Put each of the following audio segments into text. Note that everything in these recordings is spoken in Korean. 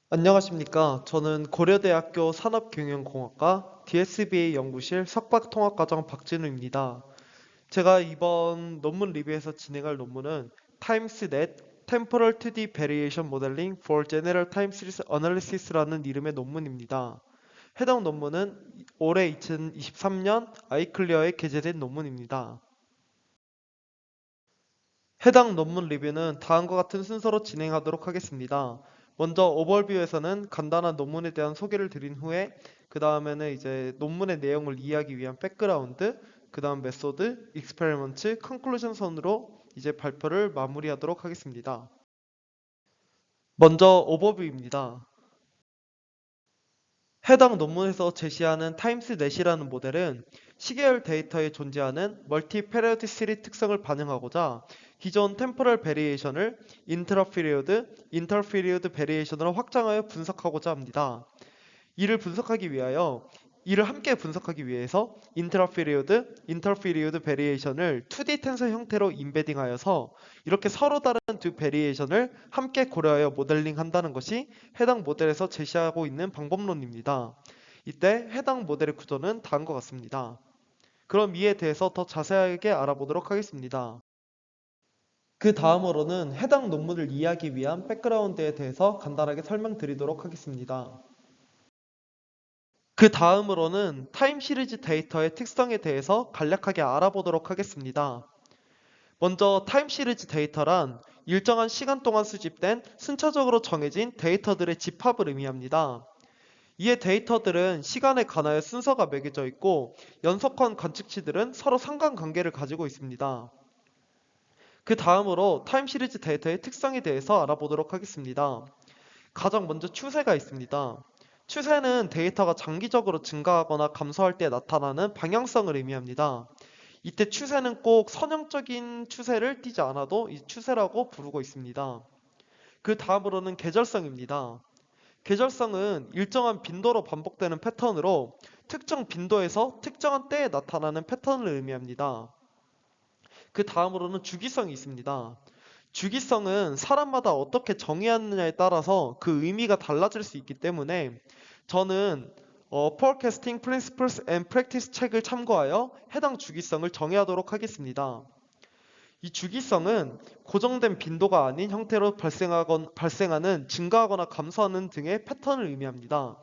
안녕하십니까. 저는 고려대학교 산업경영공학과 DSBA 연구실 석박통합과정 박진우입니다. 제가 이번 논문 리뷰에서 진행할 논문은 TimesNet Temporal 2D Variation Modeling for General Time Series Analysis라는 이름의 논문입니다. 해당 논문은 올해 2023년 아이클리어에 게재된 논문입니다. 해당 논문 리뷰는 다음과 같은 순서로 진행하도록 하겠습니다. 먼저 오버뷰에서는 간단한 논문에 대한 소개를 드린 후에 그 다음에는 이제 논문의 내용을 이해하기 위한 백그라운드, 그 다음 메소드, 익스페리먼트, 컨클루전 선으로 이제 발표를 마무리하도록 하겠습니다. 먼저 오버뷰입니다. 해당 논문에서 제시하는 타임스넷이라는 모델은 시계열 데이터에 존재하는 멀티페리오디시티 특성을 반영하고자 기존 템포럴 베리에이션을 인터피리오드 베리에이션으로 확장하여 분석하고자 합니다. 이를 함께 분석하기 위해서 인터피리오드 베리에이션을 2D 텐서 형태로 임베딩하여서 이렇게 서로 다른 두 베리에이션을 함께 고려하여 모델링한다는 것이 해당 모델에서 제시하고 있는 방법론입니다. 이때 해당 모델의 구조는 다음과 같습니다. 그럼 이에 대해서 더 자세하게 알아보도록 하겠습니다. 그 다음으로는 해당 논문을 이해하기 위한 백그라운드에 대해서 간단하게 설명드리도록 하겠습니다. 그 다음으로는 타임 시리즈 데이터의 특성에 대해서 간략하게 알아보도록 하겠습니다. 먼저 타임 시리즈 데이터란 일정한 시간 동안 수집된 순차적으로 정해진 데이터들의 집합을 의미합니다. 이에 데이터들은 시간에 관하여 순서가 매겨져 있고 연속한 관측치들은 서로 상관관계를 가지고 있습니다. 그 다음으로 타임 시리즈 데이터의 특성에 대해서 알아보도록 하겠습니다. 가장 먼저 추세가 있습니다. 추세는 데이터가 장기적으로 증가하거나 감소할 때 나타나는 방향성을 의미합니다. 이때 추세는 꼭 선형적인 추세를 띠지 않아도 이 추세라고 부르고 있습니다. 그 다음으로는 계절성입니다. 계절성은 일정한 빈도로 반복되는 패턴으로 특정 빈도에서 특정한 때에 나타나는 패턴을 의미합니다. 그 다음으로는 주기성이 있습니다. 주기성은 사람마다 어떻게 정의하느냐에 따라서 그 의미가 달라질 수 있기 때문에 저는 Forecasting Principles and Practice 책을 참고하여 해당 주기성을 정의하도록 하겠습니다. 이 주기성은 고정된 빈도가 아닌 형태로 발생하는 증가하거나 감소하는 등의 패턴을 의미합니다.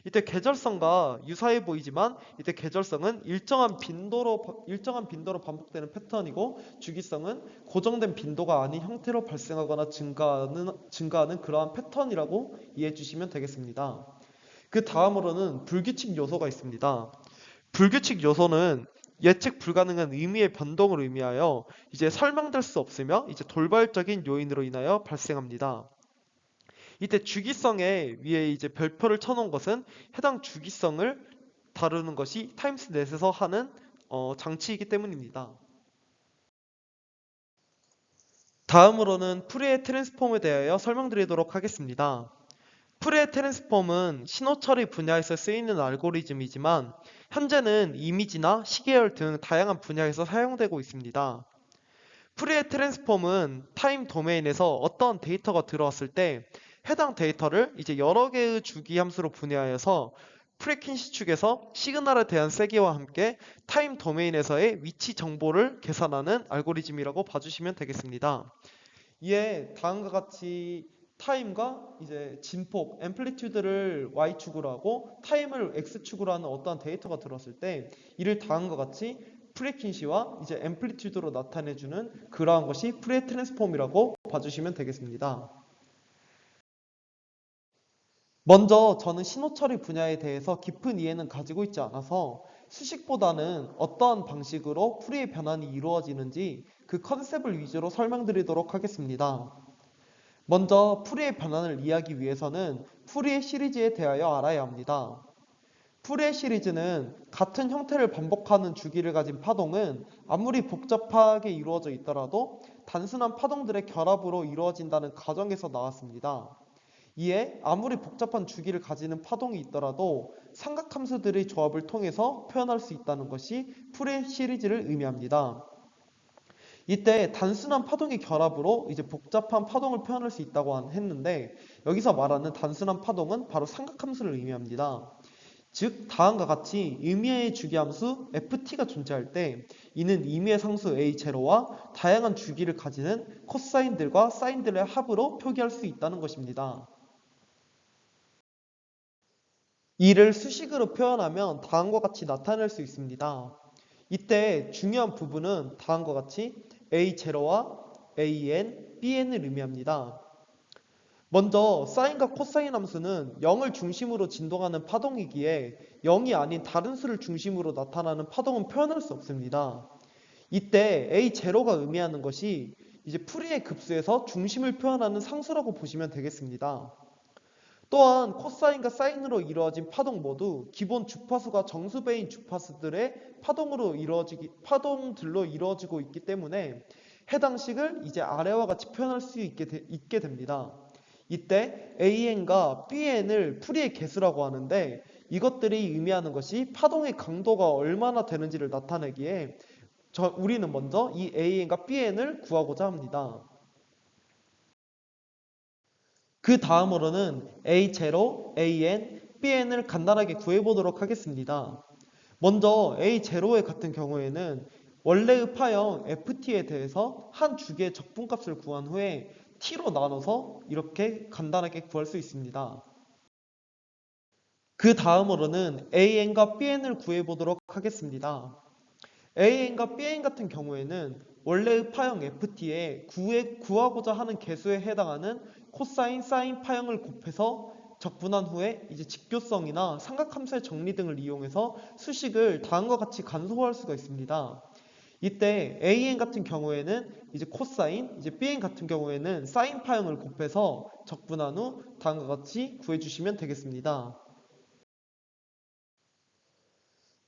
이때 계절성과 유사해 보이지만 이때 계절성은 일정한 빈도로 반복되는 패턴이고 주기성은 고정된 빈도가 아닌 형태로 발생하거나 증가하는 그러한 패턴이라고 이해해 주시면 되겠습니다. 그 다음으로는 불규칙 요소가 있습니다. 불규칙 요소는 예측 불가능한 의미의 변동을 의미하여 이제 설명될 수 없으며 이제 돌발적인 요인으로 인하여 발생합니다. 이때 주기성에 위에 이제 별표를 쳐놓은 것은 해당 주기성을 다루는 것이 타임스넷에서 하는 장치이기 때문입니다. 다음으로는 푸리에 트랜스폼에 대하여 설명드리도록 하겠습니다. 푸리에 트랜스폼은 신호 처리 분야에서 쓰이는 알고리즘이지만 현재는 이미지나 시계열 등 다양한 분야에서 사용되고 있습니다. 푸리에 트랜스폼은 타임 도메인에서 어떤 데이터가 들어왔을 때 해당 데이터를 이제 여러 개의 주기 함수로 분해하여서 프리퀸시 축에서 시그널에 대한 세기와 함께 타임 도메인에서의 위치 정보를 계산하는 알고리즘이라고 봐주시면 되겠습니다. 이에 다음과 같이 타임과 이제 진폭, 앰플리튜드를 y축으로 하고 타임을 x축으로 하는 어떠한 데이터가 들어왔을 때 이를 다음과 같이 프리퀸시와 이제 앰플리튜드로 나타내주는 그러한 것이 푸리에 트랜스폼이라고 봐주시면 되겠습니다. 먼저 저는 신호 처리 분야에 대해서 깊은 이해는 가지고 있지 않아서 수식보다는 어떠한 방식으로 푸리의 변환이 이루어지는지 그 컨셉을 위주로 설명드리도록 하겠습니다. 먼저 푸리의 변환을 이해하기 위해서는 푸리의 시리즈에 대하여 알아야 합니다. 푸리의 시리즈는 같은 형태를 반복하는 주기를 가진 파동은 아무리 복잡하게 이루어져 있더라도 단순한 파동들의 결합으로 이루어진다는 가정에서 나왔습니다. 이에 아무리 복잡한 주기를 가지는 파동이 있더라도 삼각함수들의 조합을 통해서 표현할 수 있다는 것이 푸리의 시리즈를 의미합니다. 이때 단순한 파동의 결합으로 이제 복잡한 파동을 표현할 수 있다고 했는데 여기서 말하는 단순한 파동은 바로 삼각함수를 의미합니다. 즉 다음과 같이 임의의 주기함수 ft가 존재할 때 이는 임의의 상수 a0와 다양한 주기를 가지는 코사인들과 사인들의 합으로 표기할 수 있다는 것입니다. 이를 수식으로 표현하면 다음과 같이 나타낼 수 있습니다. 이때 중요한 부분은 다음과 같이 a0와 an, bn을 의미합니다. 먼저 사인과 코사인 함수는 0을 중심으로 진동하는 파동이기에 0이 아닌 다른 수를 중심으로 나타나는 파동은 표현할 수 없습니다. 이때 a0가 의미하는 것이 이제 풀이의 급수에서 중심을 표현하는 상수라고 보시면 되겠습니다. 또한 코사인과 사인으로 이루어진 파동 모두 기본 주파수가 정수배인 주파수들의 파동들로 이루어지고 있기 때문에 해당 식을 이제 아래와 같이 표현할 수 있게 됩니다. 이때 AN과 BN을 풀이의 개수라고 하는데 이것들이 의미하는 것이 파동의 강도가 얼마나 되는지를 나타내기에 우리는 먼저 이 AN과 BN을 구하고자 합니다. 그 다음으로는 A0, AN, BN을 간단하게 구해보도록 하겠습니다. 먼저 A0의 같은 경우에는 원래의 파형 FT에 대해서 한 주기의 적분값을 구한 후에 T로 나눠서 이렇게 간단하게 구할 수 있습니다. 그 다음으로는 AN과 BN을 구해보도록 하겠습니다. AN과 BN 같은 경우에는 원래의 파형 FT에 구하고자 하는 개수에 해당하는 코사인, 사인 파형을 곱해서 적분한 후에 이제 직교성이나 삼각함수의 정리 등을 이용해서 수식을 다음과 같이 간소화할 수가 있습니다. 이때 AN 같은 경우에는 이제 코사인, 이제 BN 같은 경우에는 사인 파형을 곱해서 적분한 후 다음과 같이 구해주시면 되겠습니다.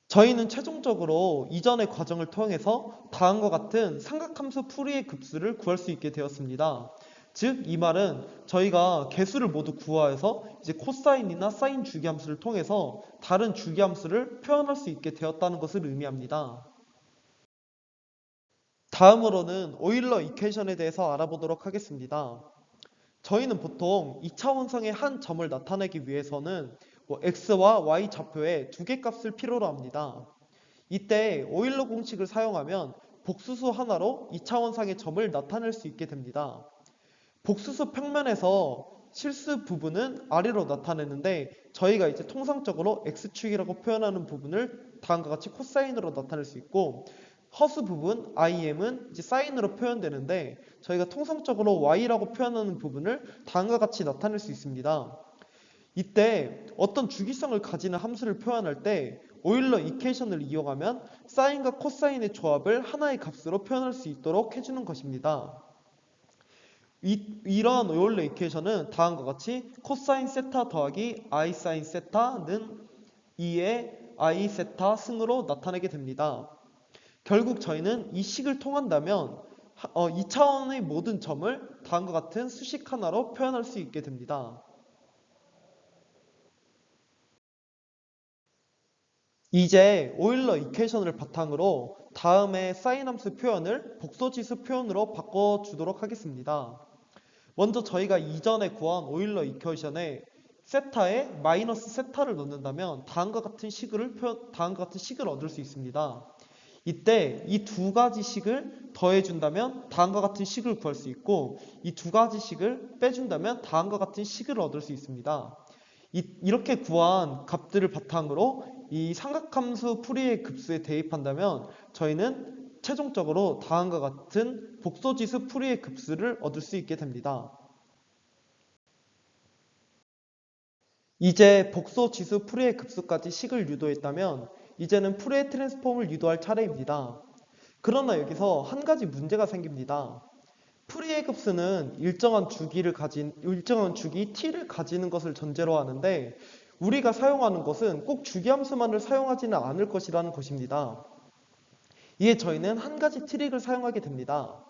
저희는 최종적으로 이전의 과정을 통해서 다음과 같은 삼각함수 풀이의 급수를 구할 수 있게 되었습니다. 즉, 이 말은 저희가 개수를 모두 구하여서 이제 코사인이나 사인 주기함수를 통해서 다른 주기함수를 표현할 수 있게 되었다는 것을 의미합니다. 다음으로는 오일러 이퀘이션에 대해서 알아보도록 하겠습니다. 저희는 보통 2차원상의 한 점을 나타내기 위해서는 x와 y 좌표에 두 개 값을 필요로 합니다. 이때 오일러 공식을 사용하면 복수수 하나로 2차원상의 점을 나타낼 수 있게 됩니다. 복수수 평면에서 실수 부분은 아래로 나타내는데 저희가 이제 통상적으로 x축이라고 표현하는 부분을 다음과 같이 코사인으로 나타낼 수 있고 허수 부분 im은 이제 사인으로 표현되는데 저희가 통상적으로 y라고 표현하는 부분을 다음과 같이 나타낼 수 있습니다. 이때 어떤 주기성을 가지는 함수를 표현할 때 오일러 이퀘이션을 이용하면 사인과 코사인의 조합을 하나의 값으로 표현할 수 있도록 해주는 것입니다. 이러한 오일러 이퀘이션은 다음과 같이 코사인 세타 더하기 i 사인 세타는 2의 i 세타 승으로 나타내게 됩니다. 결국 저희는 이 식을 통한다면 2차원의 모든 점을 다음과 같은 수식 하나로 표현할 수 있게 됩니다. 이제 오일러 이퀘이션을 바탕으로 다음에 사인 함수 표현을 복소지수 표현으로 바꿔주도록 하겠습니다. 먼저 저희가 이전에 구한 오일러 이퀘이션에 세타에 마이너스 세타를 넣는다면 다음과 같은 식을 얻을 수 있습니다. 이때 이 두 가지 식을 더해준다면 다음과 같은 식을 구할 수 있고 이 두 가지 식을 빼준다면 다음과 같은 식을 얻을 수 있습니다. 이렇게 구한 값들을 바탕으로 이 삼각함수 풀이의 급수에 대입한다면 저희는 최종적으로 다음과 같은 복소지수 풀이의 급수를 얻을 수 있게 됩니다. 이제 복소지수 풀이의 급수까지 식을 유도했다면 이제는 풀이의 트랜스폼을 유도할 차례입니다. 그러나 여기서 한 가지 문제가 생깁니다. 풀이의 급수는 일정한 주기 t를 가지는 것을 전제로 하는데 우리가 사용하는 것은 꼭 주기함수만을 사용하지는 않을 것이라는 것입니다. 이에 저희는 한 가지 트릭을 사용하게 됩니다.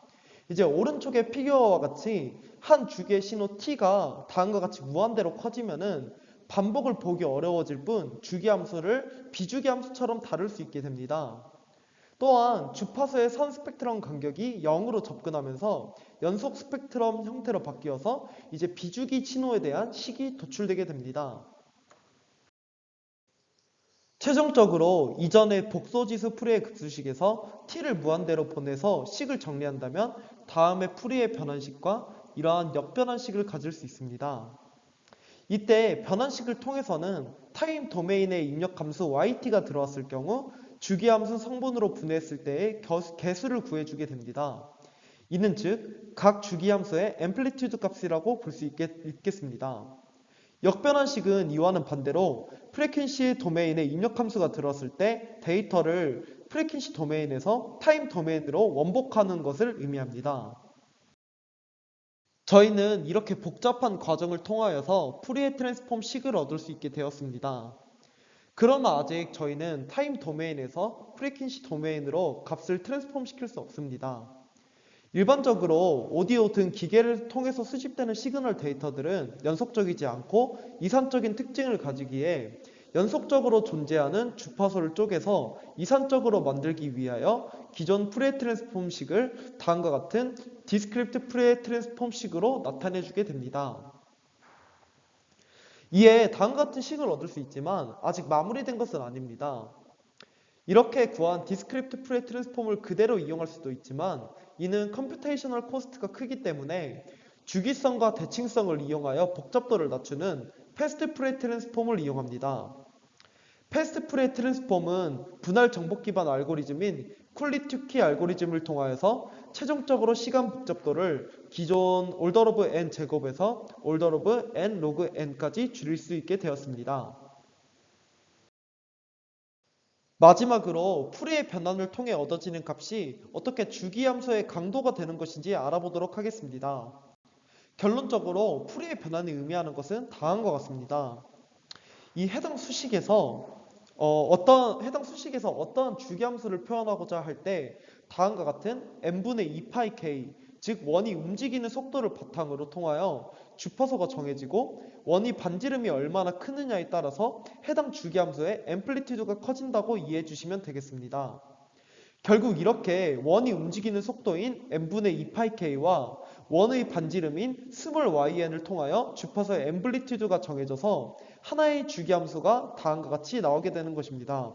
이제 오른쪽의 피규어와 같이 한 주기의 신호 t가 다음과 같이 무한대로 커지면은 반복을 보기 어려워질 뿐 주기함수를 비주기함수처럼 다룰 수 있게 됩니다. 또한 주파수의 선 스펙트럼 간격이 0으로 접근하면서 연속 스펙트럼 형태로 바뀌어서 이제 비주기 신호에 대한 식이 도출되게 됩니다. 최종적으로 이전의 복소지수 풀이의 급수식에서 t를 무한대로 보내서 식을 정리한다면 다음의 풀이의 변환식과 이러한 역변환식을 가질 수 있습니다. 이때 변환식을 통해서는 타임 도메인에 입력 함수 yt가 들어왔을 경우 주기함수 성분으로 분해했을 때의 개수를 구해주게 됩니다. 이는 즉 각 주기함수의 앰플리튜드 값이라고 볼 수 있겠습니다. 역변환식은 이와는 반대로 프리퀀시 도메인에 입력 함수가 들어왔을 때 데이터를 프리퀀시 도메인에서 타임 도메인으로 원복하는 것을 의미합니다. 저희는 이렇게 복잡한 과정을 통하여서 푸리에 트랜스폼 식을 얻을 수 있게 되었습니다. 그러나 아직 저희는 타임 도메인에서 프리퀀시 도메인으로 값을 트랜스폼 시킬 수 없습니다. 일반적으로 오디오 등 기계를 통해서 수집되는 시그널 데이터들은 연속적이지 않고 이산적인 특징을 가지기에 연속적으로 존재하는 주파수를 쪼개서 이산적으로 만들기 위하여 기존 푸리에 트랜스폼식을 다음과 같은 디스크립트 푸리에 트랜스폼식으로 나타내주게 됩니다. 이에 다음과 같은 식을 얻을 수 있지만 아직 마무리된 것은 아닙니다. 이렇게 구한 디스크립트 푸리에 트랜스폼을 그대로 이용할 수도 있지만 이는 컴퓨테이셔널 코스트가 크기 때문에 주기성과 대칭성을 이용하여 복잡도를 낮추는 패스트 푸리에 트랜스폼을 이용합니다. 패스트 푸리에 트랜스폼은 분할 정복 기반 알고리즘인 쿨리투키 알고리즘을 통하여서 최종적으로 시간 복잡도를 기존 올더 오브 n 제곱에서 올더 오브 n 로그 n까지 줄일 수 있게 되었습니다. 마지막으로 풀이의 변환을 통해 얻어지는 값이 어떻게 주기함수의 강도가 되는 것인지 알아보도록 하겠습니다. 결론적으로 풀이의 변환이 의미하는 것은 다음과 같습니다. 이 해당 수식에서 어떤 주기함수를 표현하고자 할 때 다음과 같은 n분의 2파이 k, 즉 원이 움직이는 속도를 바탕으로 통하여 주파수가 정해지고 원이 반지름이 얼마나 크느냐에 따라서 해당 주기함수의 앰플리튜드가 커진다고 이해해 주시면 되겠습니다. 결국 이렇게 원이 움직이는 속도인 n분의 2파이 k와 원의 반지름인 스몰 yn을 통하여 주파수의 앰플리튜드가 정해져서 하나의 주기함수가 다음과 같이 나오게 되는 것입니다.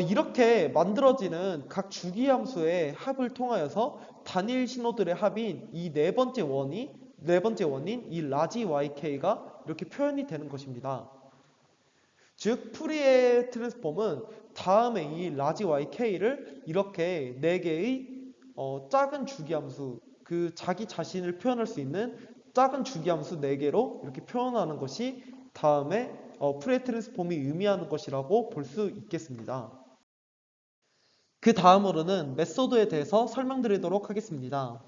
이렇게 만들어지는 각 주기함수의 합을 통하여서 단일 신호들의 합인 이 네 번째 원인 이 라지 YK가 이렇게 표현이 되는 것입니다. 즉 푸리에 트랜스폼은 다음에 이 라지 YK를 이렇게 네 개의 작은 주기함수, 그 자기 자신을 표현할 수 있는 작은 주기함수 4개로 이렇게 표현하는 것이 다음에 푸리에 트랜스폼이 의미하는 것이라고 볼 수 있겠습니다. 그 다음으로는 메소드에 대해서 설명드리도록 하겠습니다.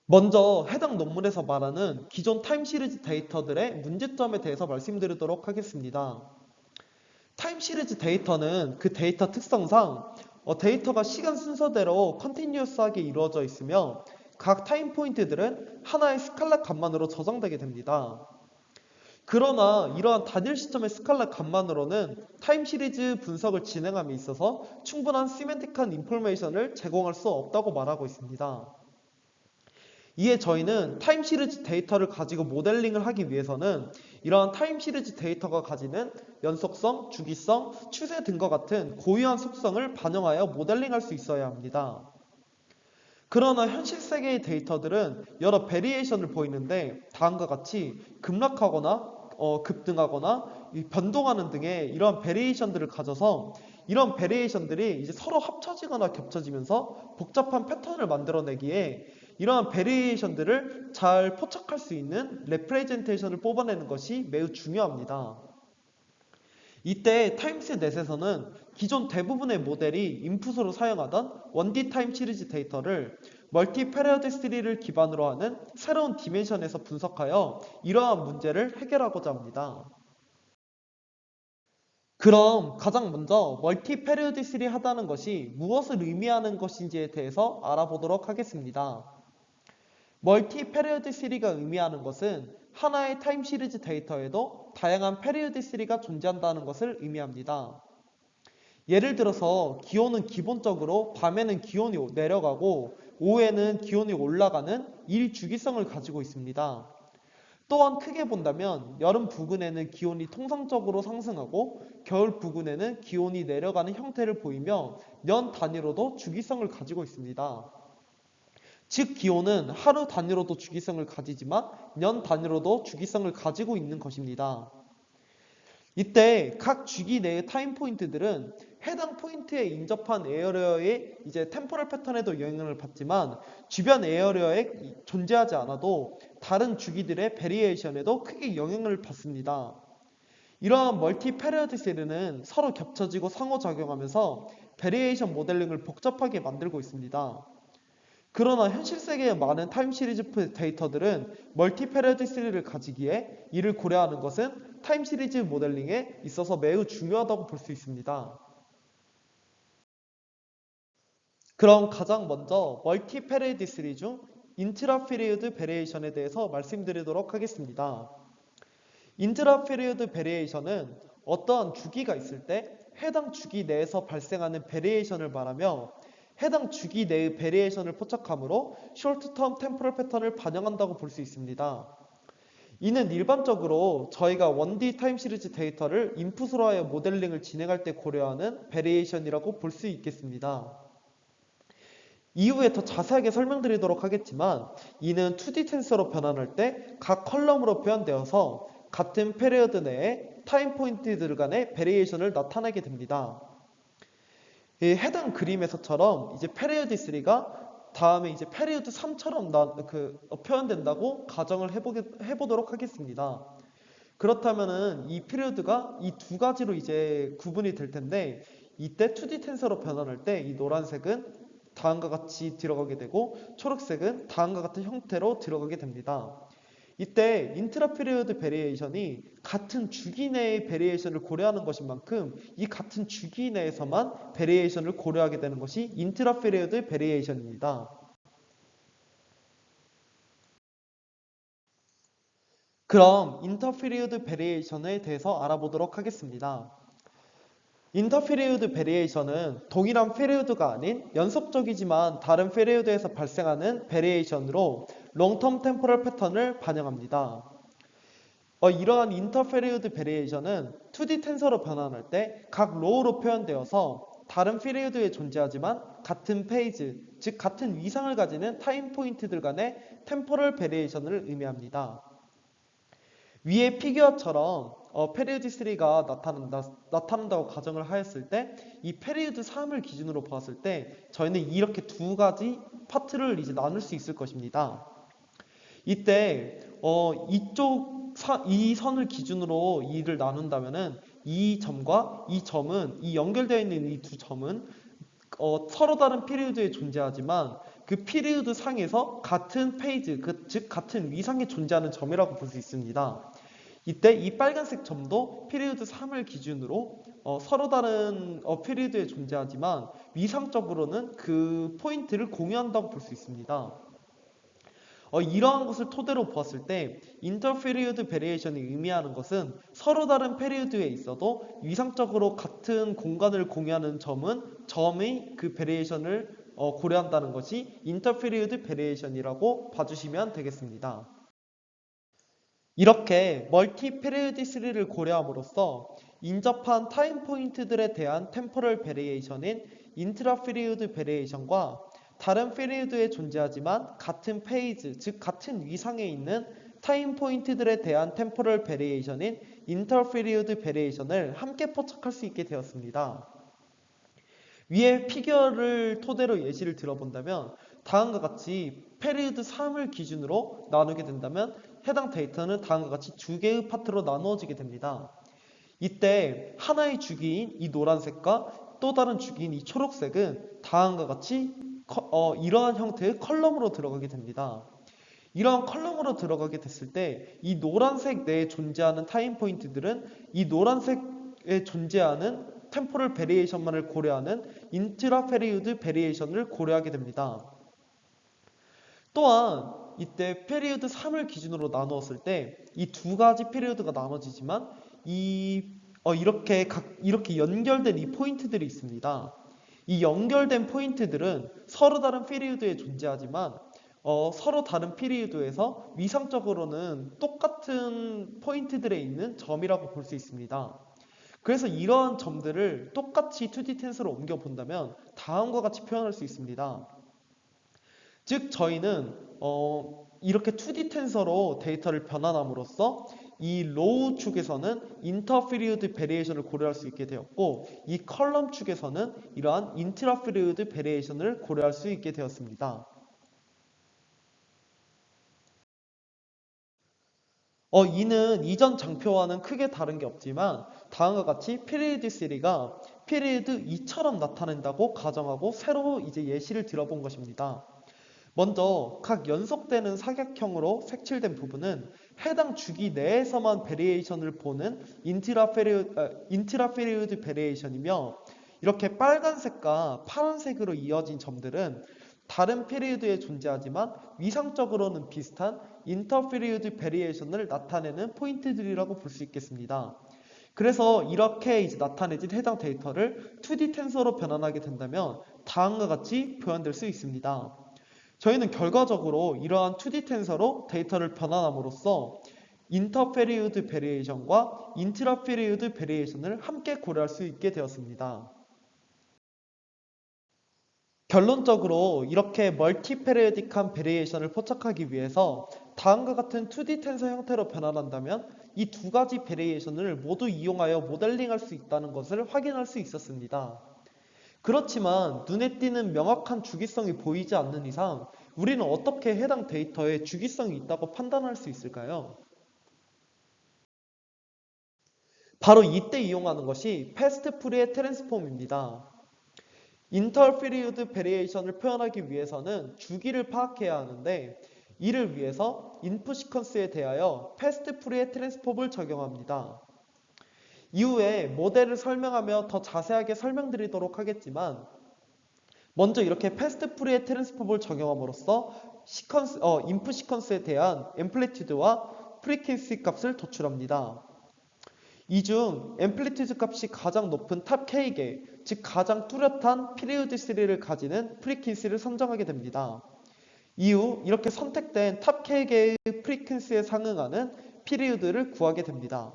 먼저 해당 논문에서 말하는 기존 타임 시리즈 데이터들의 문제점에 대해서 말씀드리도록 하겠습니다. 타임 시리즈 데이터는 그 데이터 특성상 데이터가 시간 순서대로 컨티뉴어스하게 이루어져 있으며 각 타임 포인트들은 하나의 스칼라 값만으로 저장되게 됩니다. 그러나 이러한 단일 시점의 스칼라 값만으로는 타임 시리즈 분석을 진행함에 있어서 충분한 시멘틱한 인포메이션을 제공할 수 없다고 말하고 있습니다. 이에 저희는 타임 시리즈 데이터를 가지고 모델링을 하기 위해서는 이러한 타임 시리즈 데이터가 가지는 연속성, 주기성, 추세 등과 같은 고유한 속성을 반영하여 모델링할 수 있어야 합니다. 그러나 현실 세계의 데이터들은 여러 베리에이션을 보이는데 다음과 같이 급락하거나 급등하거나 변동하는 등의 이러한 베리에이션들을 가져서 이런 베리에이션들이 이제 서로 합쳐지거나 겹쳐지면서 복잡한 패턴을 만들어내기에 이러한 베리에이션들을 잘 포착할 수 있는 레프레젠테이션을 뽑아내는 것이 매우 중요합니다. 이때 타임스넷에서는 기존 대부분의 모델이 인풋으로 사용하던 1D 타임 시리즈 데이터를 멀티 페리어디시티를 기반으로 하는 새로운 디멘션에서 분석하여 이러한 문제를 해결하고자 합니다. 그럼 가장 먼저 멀티 페리어디시티 하다는 것이 무엇을 의미하는 것인지에 대해서 알아보도록 하겠습니다. 멀티 페리어디시티가 의미하는 것은 하나의 타임 시리즈 데이터에도 다양한 페리어디시티가 존재한다는 것을 의미합니다. 예를 들어서 기온은 기본적으로 밤에는 기온이 내려가고 오후에는 기온이 올라가는 일주기성을 가지고 있습니다. 또한 크게 본다면 여름 부근에는 기온이 통상적으로 상승하고 겨울 부근에는 기온이 내려가는 형태를 보이며 년 단위로도 주기성을 가지고 있습니다. 즉 기온은 하루 단위로도 주기성을 가지지만 년 단위로도 주기성을 가지고 있는 것입니다. 이때 각 주기 내의 타임 포인트들은 해당 포인트에 인접한 에어리어의 템포럴 패턴에도 영향을 받지만 주변 에어리어에 존재하지 않아도 다른 주기들의 베리에이션에도 크게 영향을 받습니다. 이러한 멀티 페리어드 시리는 서로 겹쳐지고 상호작용하면서 베리에이션 모델링을 복잡하게 만들고 있습니다. 그러나 현실 세계의 많은 타임 시리즈 데이터들은 멀티 페리어드 시리를 가지기에 이를 고려하는 것은 타임 시리즈 모델링에 있어서 매우 중요하다고 볼 수 있습니다. 그럼 가장 먼저 멀티 페리어드 시리 중 인트라 피리어드 베리에이션에 대해서 말씀드리도록 하겠습니다. 인트라 피리어드 베리에이션은 어떠한 주기가 있을 때 해당 주기 내에서 발생하는 베리에이션을 말하며 해당 주기 내의 베리에이션을 포착하므로 short-term temporal 패턴을 반영한다고 볼 수 있습니다. 이는 일반적으로 저희가 1D 타임 시리즈 데이터를 인풋으로 하여 모델링을 진행할 때 고려하는 베리에이션이라고 볼 수 있겠습니다. 이후에 더 자세하게 설명드리도록 하겠지만 이는 2D 텐서로 변환할 때 각 컬럼으로 표현되어서 같은 페리어드 내에 타임 포인트들 간의 베리에이션을 나타내게 됩니다. 해당 그림에서처럼 페리어드 3가 다음에 페리어드 3처럼 표현된다고 가정을 해보도록 하겠습니다. 그렇다면은 이 피리어드가 이 두 가지로 구분이 될 텐데 이때 2D 텐서로 변환할 때 이 노란색은 다음과 같이 들어가게 되고 초록색은 다음과 같은 형태로 들어가게 됩니다. 이때 인트라 피리어드 베리에이션이 같은 주기 내의 베리에이션을 고려하는 것인 만큼 이 같은 주기 내에서만 베리에이션을 고려하게 되는 것이 인트라 피리어드 베리에이션입니다. 그럼 인터 피리어드 베리에이션에 대해서 알아보도록 하겠습니다. 인터 피리어드 베리에이션은 동일한 피리어드가 아닌 연속적이지만 다른 피리어드에서 발생하는 베리에이션으로 롱텀 템포럴 패턴을 반영합니다. 이러한 인터페리어드 베리에이션은 2D 텐서로 변환할 때 각 로우로 표현되어서 다른 피리어드에 존재하지만 같은 페이지, 즉 같은 위상을 가지는 타임 포인트들 간의 템포럴 베리에이션을 의미합니다. 위의 피규어처럼 페리어드 3가 나타난다고 가정을 하였을 때 이 페리어드 3을 기준으로 보았을 때 저희는 이렇게 두 가지 파트를 나눌 수 있을 것입니다. 이때 이 선을 기준으로 이를 나눈다면은 이 점과 이 점은 이 연결되어 있는 이 두 점은 서로 다른 피리어드에 존재하지만 그 피리어드 상에서 같은 페이지, 즉 같은 위상에 존재하는 점이라고 볼 수 있습니다. 이때 이 빨간색 점도 피리어드 3을 기준으로 서로 다른 피리어드에 존재하지만 위상적으로는 그 포인트를 공유한다고 볼 수 있습니다. 이러한 것을 토대로 보았을 때 인터피리어드 베리에이션이 의미하는 것은 서로 다른 페리어드에 있어도 위상적으로 같은 공간을 공유하는 점의 그 베리에이션을 고려한다는 것이 인터피리어드 베리에이션이라고 봐주시면 되겠습니다. 이렇게 멀티 페리오디시리를 고려함으로써 인접한 타임 포인트들에 대한 템포럴 베리에이션인 인트라 피리오드 베리에이션과 다른 피리오드에 존재하지만 같은 페이지, 즉 같은 위상에 있는 타임 포인트들에 대한 템포럴 베리에이션인 인터 피리오드 베리에이션을 함께 포착할 수 있게 되었습니다. 위의 피규어를 토대로 예시를 들어본다면 다음과 같이 페리오드 3을 기준으로 나누게 된다면 해당 데이터는 다음과 같이 두 개의 파트로 나누어지게 됩니다. 이때 하나의 주기인 이 노란색과 또 다른 주기인 이 초록색은 다음과 같이 이러한 형태의 컬럼으로 들어가게 됩니다. 이러한 컬럼으로 들어가게 됐을 때 이 노란색 내에 존재하는 타임 포인트들은 이 노란색에 존재하는 템포럴 베리에이션만을 고려하는 인트라 페리오드 베리에이션을 고려하게 됩니다. 또한 이때 페리오드 3을 기준으로 나누었을 때 이 두 가지 페리오드가 나눠지지만 이 이렇게 연결된 이 포인트들이 있습니다. 이 연결된 포인트들은 서로 다른 피리우드에 존재하지만 서로 다른 피리우드에서 위상적으로는 똑같은 포인트들에 있는 점이라고 볼 수 있습니다. 그래서 이러한 점들을 똑같이 2D 텐서로 옮겨 본다면 다음과 같이 표현할 수 있습니다. 즉 저희는 이렇게 2D 텐서로 데이터를 변환함으로써 이 로우 축에서는 인터피리우드 베리에이션을 고려할 수 있게 되었고 이 컬럼 축에서는 이러한 인트라피리우드 베리에이션을 고려할 수 있게 되었습니다. 이는 이전 장표와는 크게 다른 게 없지만 다음과 같이 피리드 3가 피리드 2처럼 나타낸다고 가정하고 새로 이제 예시를 들어본 것입니다. 먼저 각 연속되는 사각형으로 색칠된 부분은 해당 주기 내에서만 베리에이션을 보는 인트라페리우드 베리에이션이며 이렇게 빨간색과 파란색으로 이어진 점들은 다른 피리우드에 존재하지만 위상적으로는 비슷한 인터피리우드 베리에이션을 나타내는 포인트들이라고 볼 수 있겠습니다. 그래서 이렇게 이제 나타내진 해당 데이터를 2D 텐서로 변환하게 된다면 다음과 같이 표현될 수 있습니다. 저희는 결과적으로 이러한 2D 텐서로 데이터를 변환함으로써 인터페리우드 베리에이션과 인트라페리우드 베리에이션을 함께 고려할 수 있게 되었습니다. 결론적으로 이렇게 멀티페리오딕한 베리에이션을 포착하기 위해서 다음과 같은 2D 텐서 형태로 변환한다면 이 두 가지 베리에이션을 모두 이용하여 모델링할 수 있다는 것을 확인할 수 있었습니다. 그렇지만 눈에 띄는 명확한 주기성이 보이지 않는 이상 우리는 어떻게 해당 데이터에 주기성이 있다고 판단할 수 있을까요? 바로 이때 이용하는 것이 패스트 프리의 트랜스폼입니다. 인터피리우드 베리에이션을 표현하기 위해서는 주기를 파악해야 하는데 이를 위해서 인풋 시퀀스에 대하여 패스트 프리의 트랜스폼을 적용합니다. 이후에 모델을 설명하며 더 자세하게 설명드리도록 하겠지만 먼저 이렇게 패스트 프리의 트랜스폼을 적용함으로써 인풋 시퀀스에 대한 앰플리튜드와 프리퀀시 값을 도출합니다. 이 중 앰플리튜드 값이 가장 높은 탑 K개, 즉 가장 뚜렷한 피리오디시티를 가지는 프리퀀시를 선정하게 됩니다. 이후 이렇게 선택된 탑 K개의 프리퀀시에 상응하는 피리오드를 구하게 됩니다.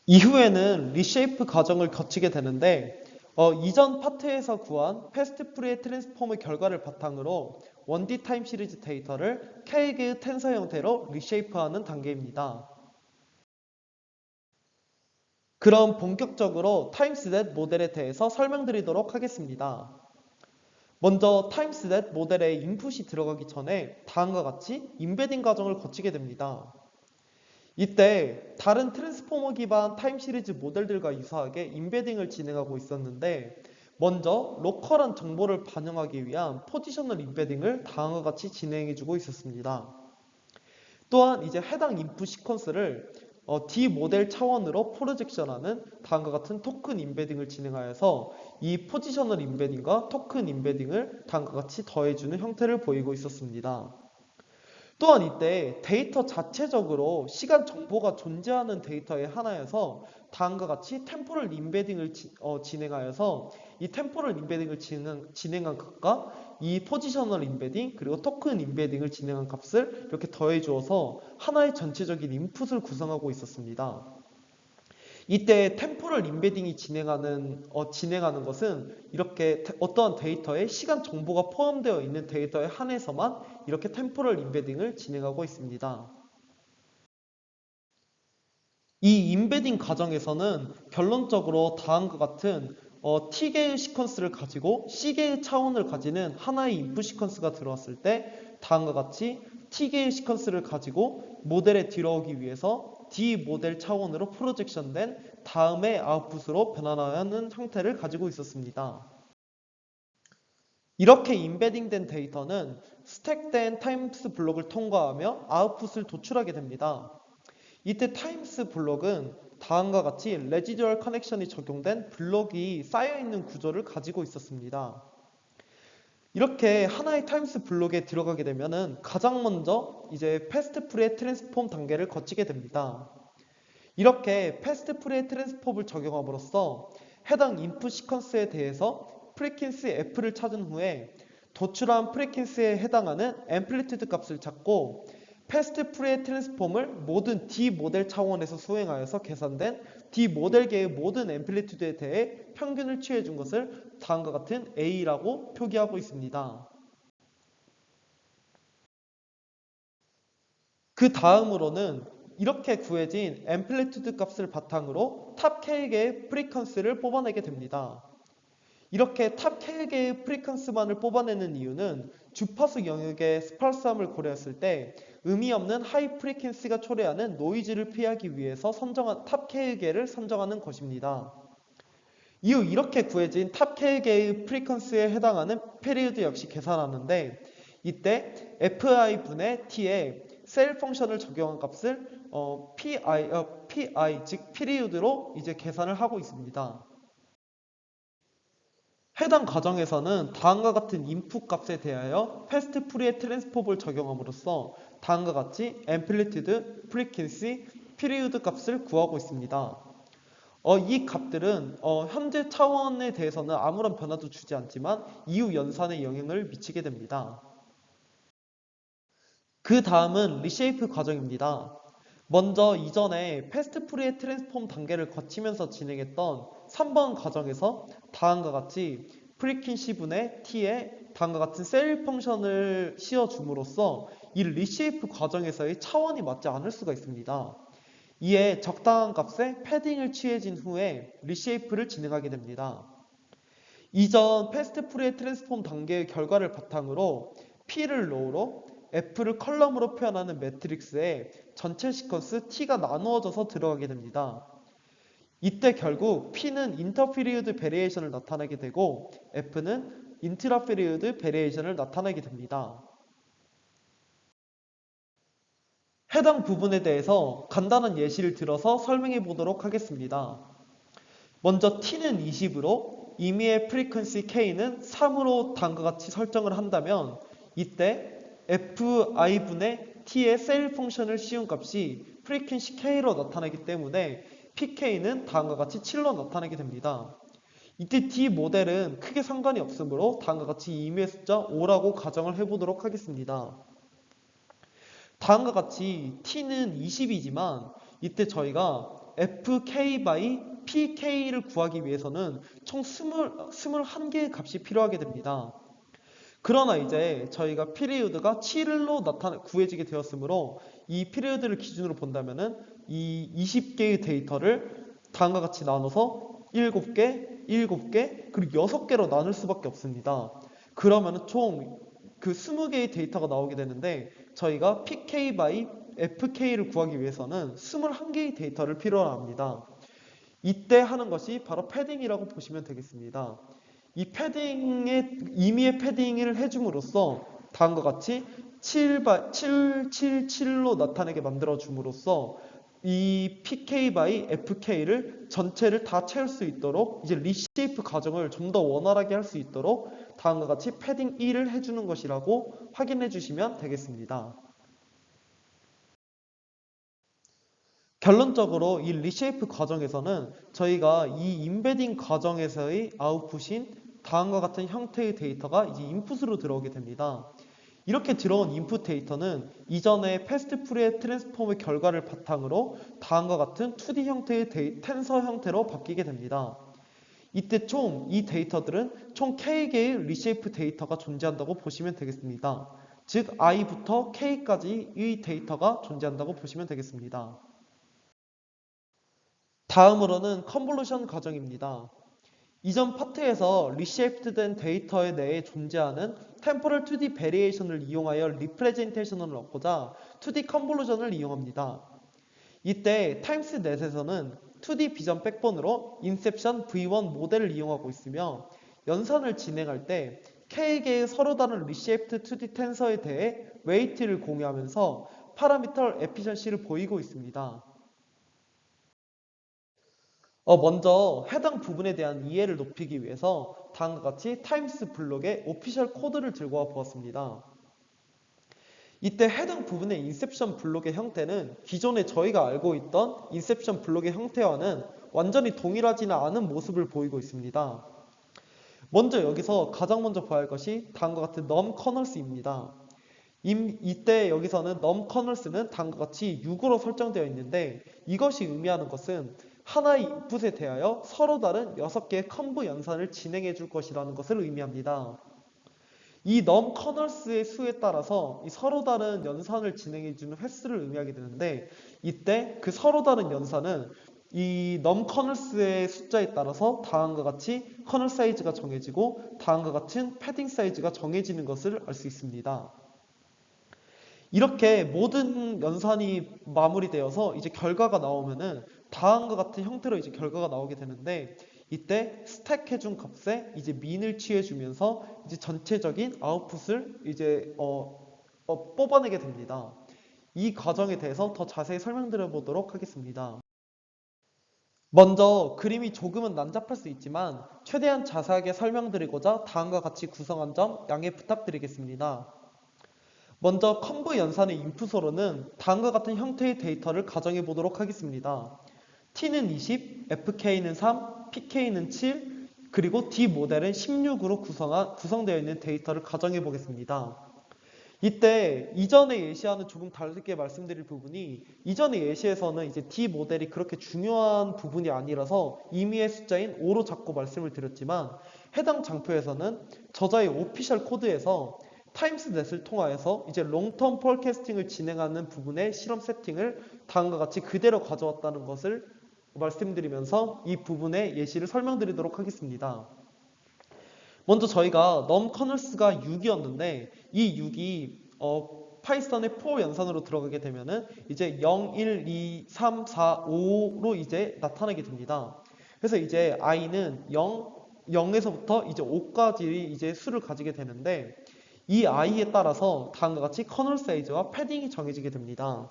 이후에는 리쉐이프 과정을 거치게 되는데 이전 파트에서 구한 패스트 프리의 트랜스폼의 결과를 바탕으로 1D 타임 시리즈 데이터를 K개의 텐서 형태로 리쉐이프하는 단계입니다. 그럼 본격적으로 타임스넷 모델에 대해서 설명드리도록 하겠습니다. 먼저 타임스넷 모델에 인풋이 들어가기 전에 다음과 같이 임베딩 과정을 거치게 됩니다. 이때 다른 트랜스포머 기반 타임 시리즈 모델들과 유사하게 임베딩을 진행하고 있었는데 먼저 로컬한 정보를 반영하기 위한 포지셔널 임베딩을 다음과 같이 진행해주고 있었습니다. 또한 이제 해당 인풋 시퀀스를 D 모델 차원으로 프로젝션하는 다음과 같은 토큰 임베딩을 진행하여서 이 포지셔널 임베딩과 토큰 임베딩을 다음과 같이 더해주는 형태를 보이고 있었습니다. 또한 이때 데이터 자체적으로 시간 정보가 존재하는 데이터의 하나여서 다음과 같이 템포럴 임베딩을 진행하여서 이 템포럴 임베딩을 진행한 값과 이 포지셔널 임베딩 그리고 토큰 임베딩을 진행한 값을 이렇게 더해 주어서 하나의 전체적인 인풋을 구성하고 있었습니다. 이때 템포럴 임베딩이 진행하는 것은 이렇게 어떠한 데이터에 시간 정보가 포함되어 있는 데이터에 한해서만 이렇게 템포럴 임베딩을 진행하고 있습니다. 이 임베딩 과정에서는 결론적으로 다음과 같은 T개의 시퀀스를 가지고 C개의 차원을 가지는 하나의 인풋 시퀀스가 들어왔을 때 다음과 같이 T개의 시퀀스를 가지고 모델에 들어오기 위해서 D 모델 차원으로 프로젝션된 다음의 아웃풋으로 변환하는 형태를 가지고 있었습니다. 이렇게 임베딩된 데이터는 스택된 타임스 블록을 통과하며 아웃풋을 도출하게 됩니다. 이때 타임스 블록은 다음과 같이 레지듀얼 커넥션이 적용된 블록이 쌓여있는 구조를 가지고 있었습니다. 이렇게 하나의 타임스 블록에 들어가게 되면은 가장 먼저 이제 패스트 프리의 트랜스폼 단계를 거치게 됩니다. 이렇게 패스트 프리의 트랜스폼을 적용함으로써 해당 인풋 시퀀스에 대해서 프리퀀시 f를 찾은 후에 도출한 프리퀀시에 해당하는 앰플리튜드 값을 찾고 패스트 프리의 트랜스폼을 모든 D 모델 차원에서 수행하여서 계산된 D 모델계의 모든 앰플리튜드에 대해 평균을 취해준 것을 다음과 같은 A라고 표기하고 있습니다. 그 다음으로는 이렇게 구해진 앰플리튜드 값을 바탕으로 탑 K개의 프리퀀스를 뽑아내게 됩니다. 이렇게 탑 K개의 프리퀀스만을 뽑아내는 이유는 주파수 영역의 스팔스함을 고려했을 때 의미 없는 하이 프리퀀시가 초래하는 노이즈를 피하기 위해서 선정한 탑 K개를 선정하는 것입니다. 이후 이렇게 구해진 탑 K개의 프리퀀스에 해당하는 피리어드 역시 계산하는데 이때 fi분의 t에 셀 펑션을 적용한 값을 pi 즉 피리어드로 이제 계산을 하고 있습니다. 해당 과정에서는 다음과 같은 인풋 값에 대하여 패스트 프리의 트랜스폼을 적용함으로써 다음과 같이 앰플리튜드, 프리퀀시, 피리어드 값을 구하고 있습니다. 이 값들은 현재 차원에 대해서는 아무런 변화도 주지 않지만 이후 연산에 영향을 미치게 됩니다. 그 다음은 리쉐이프 과정입니다. 먼저 이전에 패스트 프리의 트랜스폼 단계를 거치면서 진행했던 3번 과정에서 다음과 같이 프리퀸시분의 t에 다음과 같은 셀 펑션을 씌워줌으로써 이 리쉐이프 과정에서의 차원이 맞지 않을 수가 있습니다. 이에 적당한 값의 패딩을 취해진 후에 리쉐이프를 진행하게 됩니다. 이전 패스트 프리의 트랜스폼 단계의 결과를 바탕으로 P를 row로 F를 컬럼으로 표현하는 매트릭스에 전체 시퀀스 T가 나누어져서 들어가게 됩니다. 이때 결국 P는 인터피리어드 베리에이션을 나타내게 되고 F는 인트라피리어드 베리에이션을 나타내게 됩니다. 해당 부분에 대해서 간단한 예시를 들어서 설명해 보도록 하겠습니다. 먼저 T는 20으로 임의의 프리퀀시 K는 3으로 다음과 같이 설정을 한다면 이때 fi분의 t의 셀 펑션을 씌운 값이 프리퀀시 K로 나타나기 때문에 PK는 다음과 같이 7로 나타나게 됩니다. 이때 D 모델은 크게 상관이 없으므로 다음과 같이 임의의 숫자 5라고 가정을 해보도록 하겠습니다. 다음과 같이 t는 20이지만 이때 저희가 fk by pk를 구하기 위해서는 총 21개의 값이 필요하게 됩니다. 그러나 이제 저희가 피리어드가 7로 구해지게 되었으므로 이 피리어드를 기준으로 본다면은 이 20개의 데이터를 다음과 같이 나눠서 7개, 7개, 그리고 6개로 나눌 수밖에 없습니다. 그러면은 총 그 20개의 데이터가 나오게 되는데 저희가 pk by fk를 구하기 위해서는 21개의 데이터를 필요로 합니다. 이때 하는 것이 바로 패딩이라고 보시면 되겠습니다. 이 임의의 패딩을 해줌으로써 다음과 같이 777로 나타내게 만들어 줌으로써 이 PK by FK를 전체를 다 채울 수 있도록 이제 리쉐이프 과정을 좀 더 원활하게 할 수 있도록 다음과 같이 패딩 1을 해주는 것이라고 확인해 주시면 되겠습니다. 결론적으로 이 리쉐이프 과정에서는 저희가 이 임베딩 과정에서의 아웃풋인 다음과 같은 형태의 데이터가 이제 인풋으로 들어오게 됩니다. 이렇게 들어온 인풋 데이터는 이전에 패스트 프리의 트랜스폼의 결과를 바탕으로 다음과 같은 2D 형태의 텐서 형태로 바뀌게 됩니다. 이때 총 이 데이터들은 총 K개의 리쉐이프 데이터가 존재한다고 보시면 되겠습니다. 즉 i부터 K까지의 데이터가 존재한다고 보시면 되겠습니다. 다음으로는 컨볼루션 과정입니다. 이전 파트에서 리쉐이프된 데이터에 내에 존재하는 템포럴 2D 베리에이션을 이용하여 리프레젠테이션을 얻고자 2D 컨볼루션을 이용합니다. 이때 타임스넷에서는 2D 비전 백본으로 인셉션 V1 모델을 이용하고 있으며 연산을 진행할 때 K개의 서로 다른 리쉐이프드 2D 텐서에 대해 웨이트를 공유하면서 파라미터 에피션시를 보이고 있습니다. 먼저 해당 부분에 대한 이해를 높이기 위해서 다음과 같이 타임스 블록의 오피셜 코드를 들고 와 보았습니다. 이때 해당 부분의 인셉션 블록의 형태는 기존에 저희가 알고 있던 인셉션 블록의 형태와는 완전히 동일하지는 않은 모습을 보이고 있습니다. 먼저 여기서 가장 먼저 봐야 할 것이 다음과 같은 num kernels입니다. 이때 여기서는 num kernels는 다음과 같이 6으로 설정되어 있는데 이것이 의미하는 것은 하나의 인풋에 대하여 서로 다른 6개의 컴브 연산을 진행해 줄 것이라는 것을 의미합니다. 이 num kernels의 수에 따라서 이 서로 다른 연산을 진행해 주는 횟수를 의미하게 되는데 이때 그 서로 다른 연산은 이 num kernels의 숫자에 따라서 다음과 같이 커널 사이즈가 정해지고 다음과 같은 패딩 사이즈가 정해지는 것을 알 수 있습니다. 이렇게 모든 연산이 마무리되어서 이제 결과가 나오면은 다음과 같은 형태로 이제 결과가 나오게 되는데 이때 스택해준 값에 이제 민을 취해주면서 이제 전체적인 아웃풋을 이제 뽑아내게 됩니다. 이 과정에 대해서 더 자세히 설명드려 보도록 하겠습니다. 먼저 그림이 조금은 난잡할 수 있지만 최대한 자세하게 설명드리고자 다음과 같이 구성한 점 양해 부탁드리겠습니다. 먼저 컴브 연산의 인풋으로는 다음과 같은 형태의 데이터를 가정해 보도록 하겠습니다. T는 20, FK는 3, PK는 7, 그리고 D 모델은 16으로 구성되어 있는 데이터를 가정해 보겠습니다. 이때 이전의 예시와는 조금 다르게 말씀드릴 부분이 이전의 예시에서는 이제 D 모델이 그렇게 중요한 부분이 아니라서 임의의 숫자인 5로 잡고 말씀을 드렸지만 해당 장표에서는 저자의 오피셜 코드에서 타임스넷을 통하여서 이제 롱텀 폴캐스팅을 진행하는 부분의 실험 세팅을 다음과 같이 그대로 가져왔다는 것을 말씀드리면서 이 부분의 예시를 설명드리도록 하겠습니다. 먼저 저희가 num kernels가 6이었는데 이 6이 파이썬의 for 연산으로 들어가게 되면은 이제 0, 1, 2, 3, 4, 5로 이제 나타나게 됩니다. 그래서 이제 i는 0에서부터 이제 5까지 이제 수를 가지게 되는데 이 i에 따라서 다음과 같이 커널 사이즈와 패딩이 정해지게 됩니다.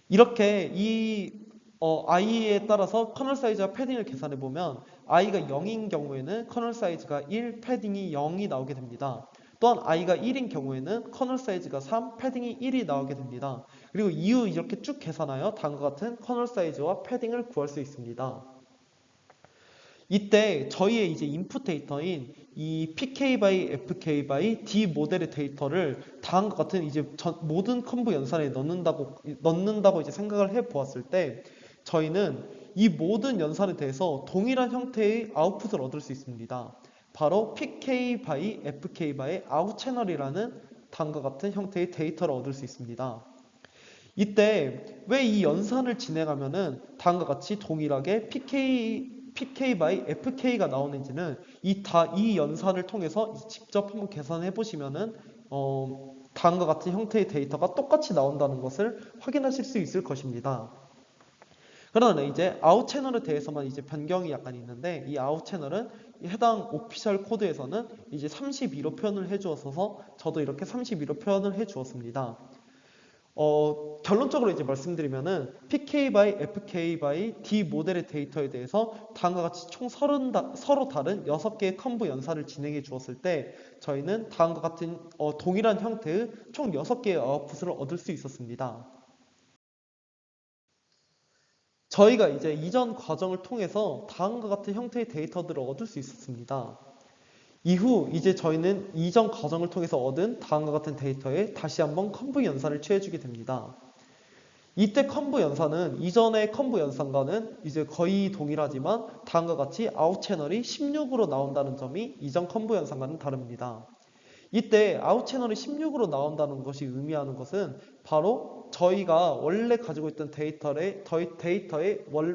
이렇게 이 i에 따라서 커널 사이즈와 패딩을 계산해 보면 i가 0인 경우에는 커널 사이즈가 1, 패딩이 0이 나오게 됩니다. 또한 i가 1인 경우에는 커널 사이즈가 3, 패딩이 1이 나오게 됩니다. 그리고 이후 이렇게 쭉 계산하여 다음과 같은 커널 사이즈와 패딩을 구할 수 있습니다. 이때 저희의 이제 인풋 데이터인 이 PK by FK by D 모델의 데이터를 다음과 같은 이제 모든 컴브 연산에 넣는다고 이제 생각을 해 보았을 때 저희는 이 모든 연산에 대해서 동일한 형태의 아웃풋을 얻을 수 있습니다. 바로 PK by FK by out 채널이라는 다음과 같은 형태의 데이터를 얻을 수 있습니다. 이때 왜 이 연산을 진행하면은 다음과 같이 동일하게 PK by FK가 나오는지는 이 연산을 통해서 직접 한번 계산해 보시면은 다음과 같은 형태의 데이터가 똑같이 나온다는 것을 확인하실 수 있을 것입니다. 그러나 이제 아웃 채널에 대해서만 이제 변경이 약간 있는데 이 아웃 채널은 해당 오피셜 코드에서는 이제 32로 표현을 해 주었어서 저도 이렇게 32로 표현을 해 주었습니다. 결론적으로 이제 말씀드리면은 PK by FK by D 모델의 데이터에 대해서 다음과 같이 총 서로 다른 6개의 컴브 연산을 진행해 주었을 때 저희는 다음과 같은 동일한 형태의 총 6개의 아웃풋을 얻을 수 있었습니다. 저희가 이제 이전 과정을 통해서 다음과 같은 형태의 데이터들을 얻을 수 있었습니다. 이후 이제 저희는 이전 과정을 통해서 얻은 다음과 같은 데이터에 다시 한번 컴브 연산을 취해주게 됩니다. 이때 컴브 연산은 이전의 컴브 연산과는 이제 거의 동일하지만 다음과 같이 아웃 채널이 16으로 나온다는 점이 이전 컴브 연산과는 다릅니다. 이때 아웃 채널이 16으로 나온다는 것이 의미하는 것은 바로 저희가 원래 가지고 있던 데이터의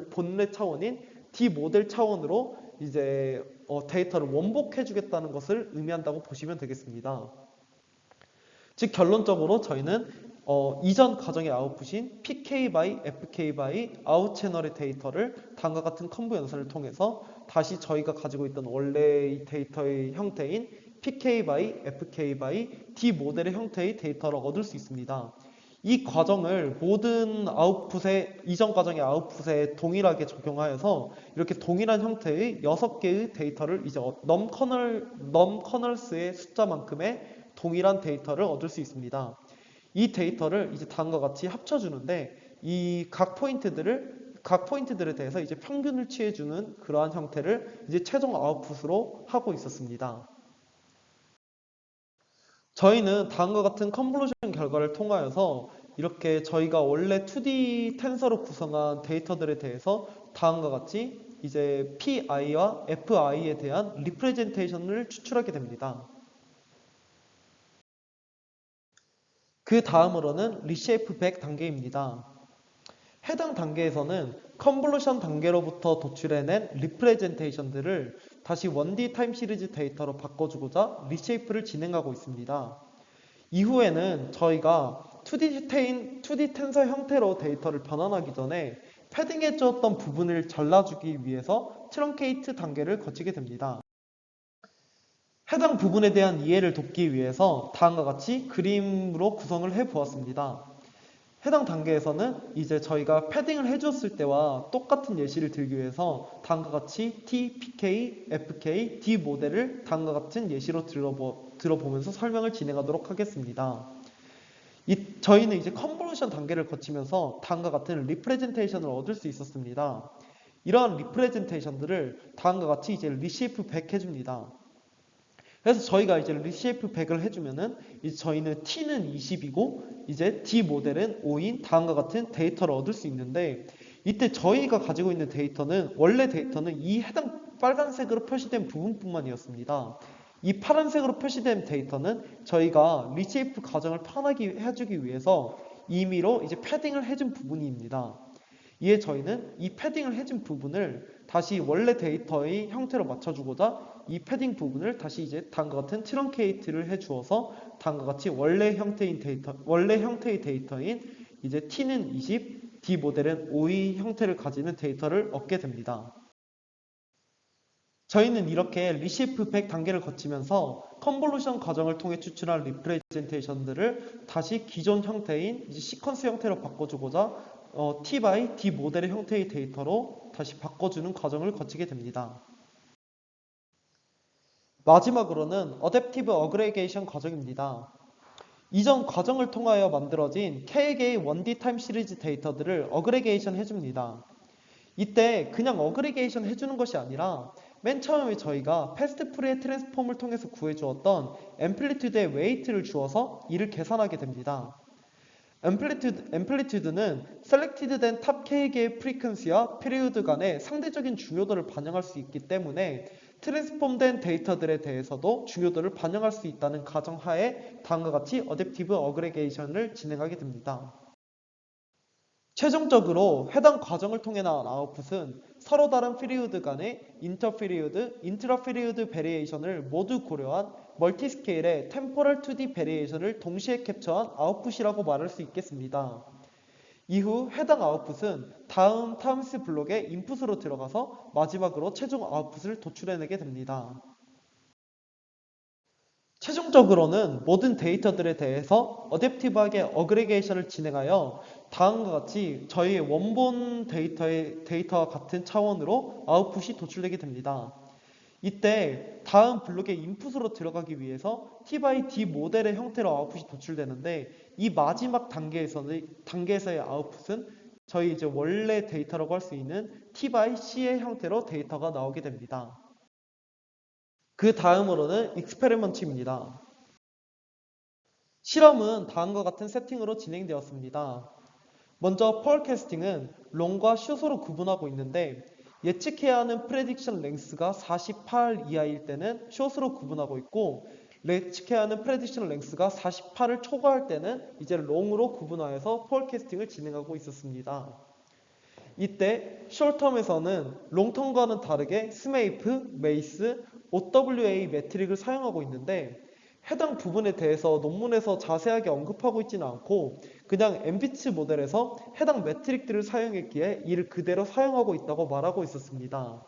본래 차원인 D 모델 차원으로 이제 데이터를 원복해 주겠다는 것을 의미한다고 보시면 되겠습니다. 즉 결론적으로 저희는 이전 과정의 아웃풋인 PK by FK by 아웃 채널의 데이터를 다음과 같은 컴브 연산을 통해서 다시 저희가 가지고 있던 원래의 데이터의 형태인 PK by FK by D 모델의 형태의 데이터를 얻을 수 있습니다. 이 과정을 모든 이전 과정의 아웃풋에 동일하게 적용하여서 이렇게 동일한 형태의 6개의 데이터를 이제 num kernels의 숫자만큼의 동일한 데이터를 얻을 수 있습니다. 이 데이터를 이제 다음과 같이 합쳐주는데 이 각 포인트들에 대해서 이제 평균을 취해주는 그러한 형태를 이제 최종 아웃풋으로 하고 있었습니다. 저희는 다음과 같은 컨볼루션 결과를 통하여서 이렇게 저희가 원래 2D 텐서로 구성한 데이터들에 대해서 다음과 같이 이제 PI와 FI에 대한 리프레젠테이션을 추출하게 됩니다. 그 다음으로는 리쉐이프 백 단계입니다. 해당 단계에서는 컨볼루션 단계로부터 도출해낸 리프레젠테이션들을 다시 1D 타임 시리즈 데이터로 바꿔주고자 리쉐이프를 진행하고 있습니다. 이후에는 저희가 2D 텐서 형태로 데이터를 변환하기 전에 패딩해 주었던 부분을 잘라주기 위해서 트렁케이트 단계를 거치게 됩니다. 해당 부분에 대한 이해를 돕기 위해서 다음과 같이 그림으로 구성을 해 보았습니다. 해당 단계에서는 이제 저희가 패딩을 해주었을 때와 똑같은 예시를 들기 위해서 다음과 같이 T, PK, FK, D 모델을 다음과 같은 예시로 들어보면서 설명을 진행하도록 하겠습니다. 저희는 이제 컨볼루션 단계를 거치면서 다음과 같은 리프레젠테이션을 얻을 수 있었습니다. 이러한 리프레젠테이션들을 다음과 같이 이제 리쉐이프 백 해줍니다. 그래서 저희가 이제 리쉐이프 100을 해주면은 이제 저희는 T는 20이고 이제 D 모델은 5인 다음과 같은 데이터를 얻을 수 있는데 이때 저희가 가지고 있는 데이터는 원래 데이터는 이 해당 빨간색으로 표시된 부분뿐만이었습니다. 이 파란색으로 표시된 데이터는 저희가 리쉐이프 과정을 편하게 해주기 위해서 임의로 이제 패딩을 해준 부분입니다. 이에 저희는 이 패딩을 해준 부분을 다시 원래 데이터의 형태로 맞춰주고자 이 패딩 부분을 다시 이제 다음과 같은 트렁케이트를 해주어서 다음과 같이 원래 형태의 데이터인 이제 T는 20, D 모델은 5의 형태를 가지는 데이터를 얻게 됩니다. 저희는 이렇게 리쉐이프 100 단계를 거치면서 컨볼루션 과정을 통해 추출한 리프레젠테이션들을 다시 기존 형태인 이제 시퀀스 형태로 바꿔주고자 T by D 모델의 형태의 데이터로 다시 바꿔주는 과정을 거치게 됩니다. 마지막으로는 어댑티브 어그레게이션 과정입니다. 이전 과정을 통하여 만들어진 K개의 1D 타임 시리즈 데이터들을 어그레게이션 해줍니다. 이때 그냥 어그리게이션 해주는 것이 아니라 맨 처음에 저희가 패스트 프리의 트랜스폼을 통해서 구해주었던 앰플리튜드의 웨이트를 주어서 이를 계산하게 됩니다. 앰플리튜드는 셀렉티드 된 탑 K개의 프리퀀시와 피리우드 간의 상대적인 중요도를 반영할 수 있기 때문에 트랜스폼된 데이터들에 대해서도 중요도를 반영할 수 있다는 가정하에 다음과 같이 어댑티브 어그리게이션을 진행하게 됩니다. 최종적으로 해당 과정을 통해 나온 아웃풋은 서로 다른 피리우드 간의 인터피리우드, 인트라피리우드 베리에이션을 모두 고려한 멀티스케일의 템포럴 2D 베리에이션을 동시에 캡처한 아웃풋이라고 말할 수 있겠습니다. 이후 해당 아웃풋은 다음 타임스 블록의 인풋으로 들어가서 마지막으로 최종 아웃풋을 도출해내게 됩니다. 최종적으로는 모든 데이터들에 대해서 어댑티브하게 어그리게이션을 진행하여 다음과 같이 저희의 원본 데이터와 같은 차원으로 아웃풋이 도출되게 됩니다. 이때 다음 블록의 인풋으로 들어가기 위해서 T by D 모델의 형태로 아웃풋이 도출되는데 이 마지막 단계에서의 아웃풋은 저희 이제 원래 데이터라고 할 수 있는 T by C의 형태로 데이터가 나오게 됩니다. 그 다음으로는 익스페리먼트입니다. 실험은 다음과 같은 세팅으로 진행되었습니다. 먼저 포얼캐스팅은 롱과 숏으로 구분하고 있는데 예측해야 하는 프레딕션 랭스가 48 이하일 때는 숏으로 구분하고 있고 예측해야 하는 프레딕션 랭스가 48을 초과할 때는 이제 롱으로 구분하여서 포얼캐스팅을 진행하고 있었습니다. 이때 숏텀에서는 롱텀과는 다르게 스메이프, 메이스, OWA 매트릭을 사용하고 있는데 해당 부분에 대해서 논문에서 자세하게 언급하고 있지는 않고 그냥 엠비츠 모델에서 해당 매트릭들을 사용했기에 이를 그대로 사용하고 있다고 말하고 있었습니다.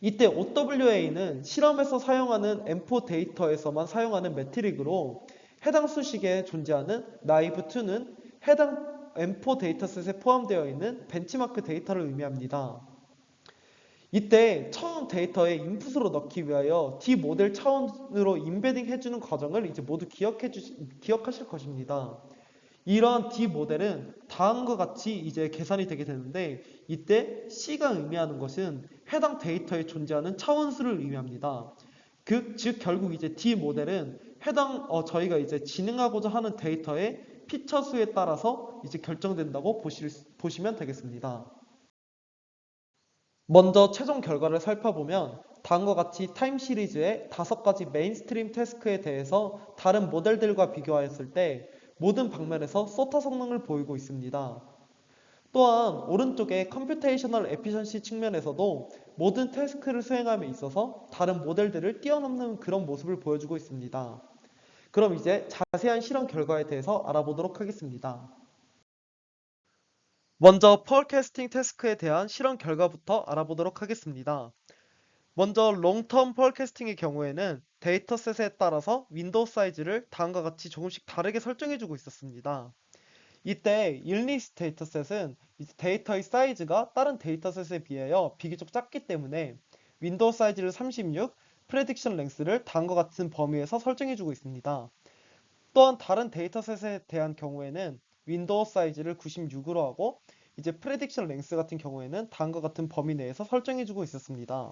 이때 OWA는 실험에서 사용하는 M4 데이터에서만 사용하는 매트릭으로 해당 수식에 존재하는 naive2는 해당 M4 데이터셋에 포함되어 있는 벤치마크 데이터를 의미합니다. 이때 처음 데이터에 인풋으로 넣기 위하여 D 모델 차원으로 임베딩 해주는 과정을 이제 모두 기억하실 것입니다. 이러한 D 모델은 다음과 같이 이제 계산이 되게 되는데 이때 C가 의미하는 것은 해당 데이터에 존재하는 차원수를 의미합니다. 즉 결국 이제 D 모델은 저희가 이제 진행하고자 하는 데이터의 피처 수에 따라서 이제 결정된다고 보시면 되겠습니다. 먼저 최종 결과를 살펴보면 다음과 같이 타임 시리즈의 5가지 메인스트림 태스크에 대해서 다른 모델들과 비교하였을 때 모든 방면에서 소타 성능을 보이고 있습니다. 또한 오른쪽의 컴퓨테이셔널 에피션시 측면에서도 모든 태스크를 수행함에 있어서 다른 모델들을 뛰어넘는 그런 모습을 보여주고 있습니다. 그럼 이제 자세한 실험 결과에 대해서 알아보도록 하겠습니다. 먼저 포캐스팅 태스크에 대한 실험 결과부터 알아보도록 하겠습니다. 먼저 롱텀 포캐스팅의 경우에는 데이터셋에 따라서 윈도우 사이즈를 다음과 같이 조금씩 다르게 설정해주고 있었습니다. 이때 일리스 데이터셋은 데이터의 사이즈가 다른 데이터셋에 비하여 비교적 작기 때문에 윈도우 사이즈를 36, 프레딕션 랭스를 다음과 같은 범위에서 설정해주고 있습니다. 또한 다른 데이터셋에 대한 경우에는 윈도우 사이즈를 96으로 하고 이제 프레딕션 랭스 같은 경우에는 다음과 같은 범위 내에서 설정해주고 있었습니다.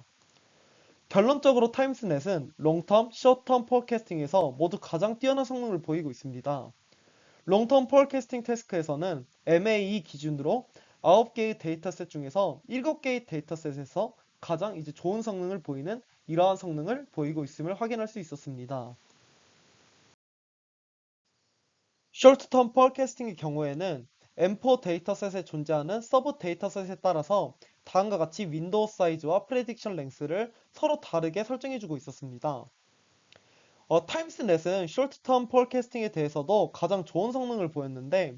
결론적으로 타임스넷은 롱텀, 숏텀 포캐스팅에서 모두 가장 뛰어난 성능을 보이고 있습니다. 롱텀 포캐스팅 태스크에서는 MAE 기준으로 9개의 데이터셋 중에서 7개의 데이터셋에서 가장 이제 좋은 성능을 보이는 이러한 성능을 보이고 있음을 확인할 수 있었습니다. 숏텀 포캐스팅의 경우에는 M4 데이터셋에 존재하는 서브 데이터셋에 따라서 다음과 같이 윈도우 사이즈와 프레딕션 랭스를 서로 다르게 설정해주고 있었습니다. 타임스넷은 숏텀 포캐스팅에 대해서도 가장 좋은 성능을 보였는데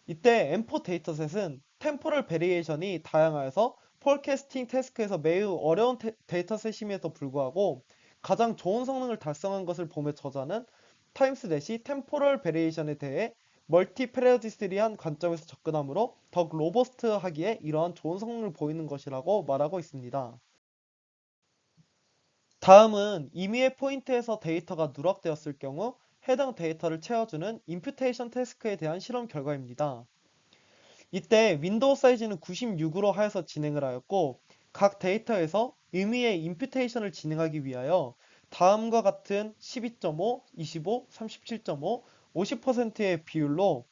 이때 M4 데이터셋은 템포럴 베리에이션이 다양하여서 포캐스팅 태스크에서 매우 어려운 데이터셋임에도 불구하고 가장 좋은 성능을 달성한 것을 보며 저자는 타임스넷이 템포럴 베리에이션에 대해 멀티 페리오디시티한 관점에서 접근하므로 더욱 로버스트하기에 이러한 좋은 성능을 보이는 것이라고 말하고 있습니다. 다음은 임의의 포인트에서 데이터가 누락되었을 경우 해당 데이터를 채워주는 임퓨테이션 태스크에 대한 실험 결과입니다. 이때 윈도우 사이즈는 96으로 하여서 진행을 하였고 각 데이터에서 의미의 임퓨테이션을 진행하기 위하여 다음과 같은 12.5, 25, 37.5, 50%의 비율로